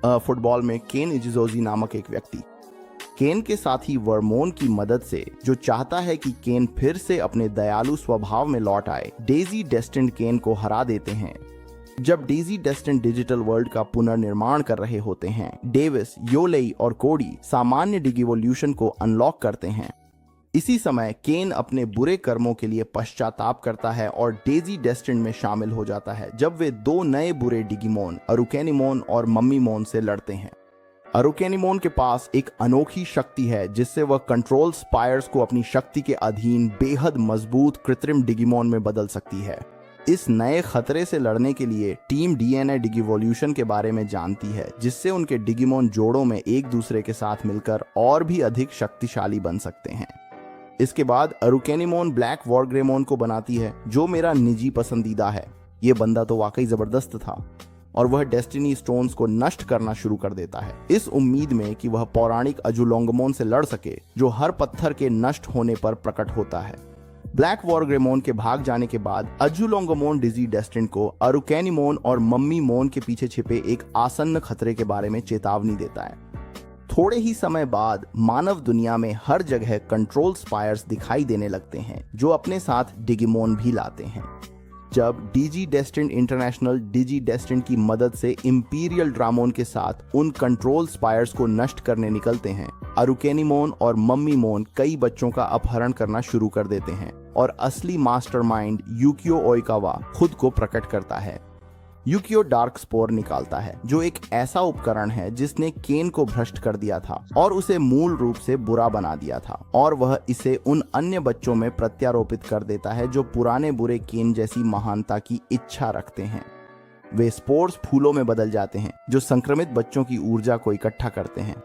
Football में केन इजिजोजी नामक एक व्यक्ति केन के साथी वर्मोन की मदद से, जो चाहता है कि केन फिर से अपने दयालु स्वभाव में लौट आए, डेजी डेस्टिन्ड केन को हरा देते हैं। जब डेजी डेस्टिन्ड डिजिटल वर्ल्ड का पुनर्निर्माण कर रहे होते हैं, डेविस, योलेई और कोडी सामान्य डिगिवोल्यूशन को अनलॉक करते हैं। इसी समय केन अपने बुरे कर्मों के लिए पश्चाताप करता है और डेजी डेस्टिन्ड में शामिल हो जाता है जब वे दो नए बुरे डिगिमोन अरुकेनिमोन और मम्मीमोन से लड़ते हैं। अरुकेनिमोन के पास एक अनोखी शक्ति है जिससे वह कंट्रोल स्पायर्स को अपनी शक्ति के अधीन बेहद मजबूत कृत्रिम डिगिमोन में बदल सकती है। इस नए खतरे से लड़ने के लिए टीम डीएनए डिगिवोल्यूशन के बारे में जानती है, जिससे उनके डिगिमोन जोड़ों में एक दूसरे के साथ मिलकर और भी अधिक शक्तिशाली बन सकते हैं। इसके बाद अरुकेनिमोन ब्लैक वॉरग्रेमोन को बनाती है, जो मेरा निजी पसंदीदा है। ये बंदा तो वाकई जबरदस्त था और वह डेस्टिनी स्टोन्स को नष्ट करना शुरू कर देता है, इस उम्मीद में कि वह पौराणिक अजुलोंगमोन से लड़ सके, जो हर पत्थर के नष्ट होने पर प्रकट होता है। ब्लैक वॉरग्रेमोन के भाग जाने के बाद अजुलोंगमोन डेजी डेस्टिन्ड को अरुकेनिमोन और मम्मीमोन के पीछे छिपे एक आसन्न खतरे के बारे में चेतावनी देता है। थोड़े ही समय बाद मानव दुनिया में हर जगह कंट्रोल स्पायर्स दिखाई देने लगते हैं, जो अपने साथ डिगिमोन भी लाते हैं। जब डीजी डेस्टिन्ड इंटरनेशनल डिजी डेस्टिन्ड की मदद से इंपीरियल ड्रामोन के साथ उन कंट्रोल स्पायर्स को नष्ट करने निकलते हैं, अरुकेनिमोन और मम्मीमोन कई बच्चों का अपहरण करना शुरू कर देते हैं और असली मास्टरमाइंड यूकियो ओइकावा खुद को प्रकट करता है। यूकियो डार्क स्पोर निकालता है, जो एक ऐसा उपकरण है जिसने केन को भ्रष्ट कर दिया था और उसे मूल रूप से बुरा बना दिया था, और वह इसे उन अन्य बच्चों में प्रत्यारोपित कर देता है जो पुराने बुरे केन जैसी महानता की इच्छा रखते हैं। वे स्पोर्स फूलों में बदल जाते हैं जो संक्रमित बच्चों की ऊर्जा को इकट्ठा करते हैं।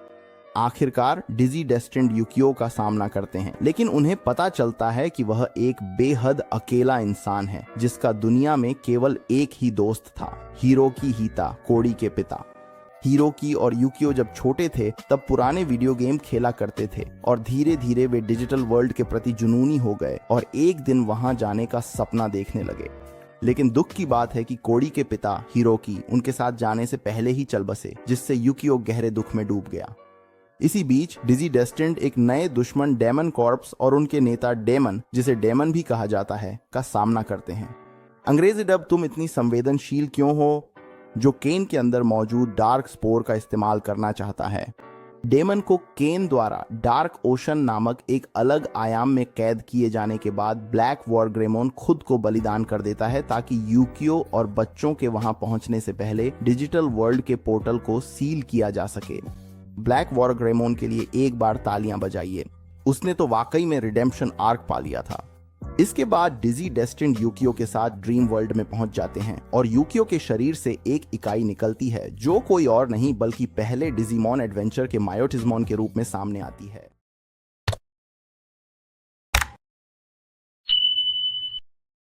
आखिरकार डिजी डेस्टिन्ड यूकियो का सामना करते हैं, लेकिन उन्हें पता चलता है कि वह एक बेहद अकेला इंसान है जिसका दुनिया में केवल एक ही दोस्त था, हिरोकी हिता, कोडी के पिता। हिरोकी और यूकियो जब छोटे थे तब पुराने वीडियो गेम खेला करते थे और धीरे धीरे वे डिजिटल वर्ल्ड के प्रति जुनूनी हो गए और एक दिन वहां जाने का सपना देखने लगे। लेकिन दुख की बात है कि कोडी के पिता हिरोकी उनके साथ जाने से पहले ही चल बसे, जिससे यूकियो गहरे दुख में डूब गया। इसी बीच डिजी डेस्टिन्ड एक नए दुश्मन डेमन कॉर्प्स और उनके नेता डेमन, जिसे डेमन भी कहा जाता है, का सामना करते हैं। अंग्रेजी डब तुम इतनी संवेदनशील क्यों हो, जो केन के अंदर मौजूद डार्क स्पोर का इस्तेमाल करना चाहता है। डेमन को केन द्वारा डार्क ओशन नामक एक अलग आयाम में कैद किए जाने के बाद ब्लैक वॉरग्रेमोन खुद को बलिदान कर देता है ताकि यूकियो और बच्चों के वहां पहुंचने से पहले डिजिटल वर्ल्ड के पोर्टल को सील किया जा सके। ब्लैक वॉरग्रेमोन के लिए एक बार तालियां बजाइए, उसने तो वाकई में रिडेम्पशन आर्क पा लिया था। इसके बाद डिजी डेस्टिन्ड यूकियो के साथ ड्रीम वर्ल्ड में पहुंच जाते हैं और यूकियो के शरीर से एक इकाई निकलती है, जो कोई और नहीं बल्कि पहले डिजीमोन एडवेंचर के मायोटिज्मोन के रूप में सामने आती है।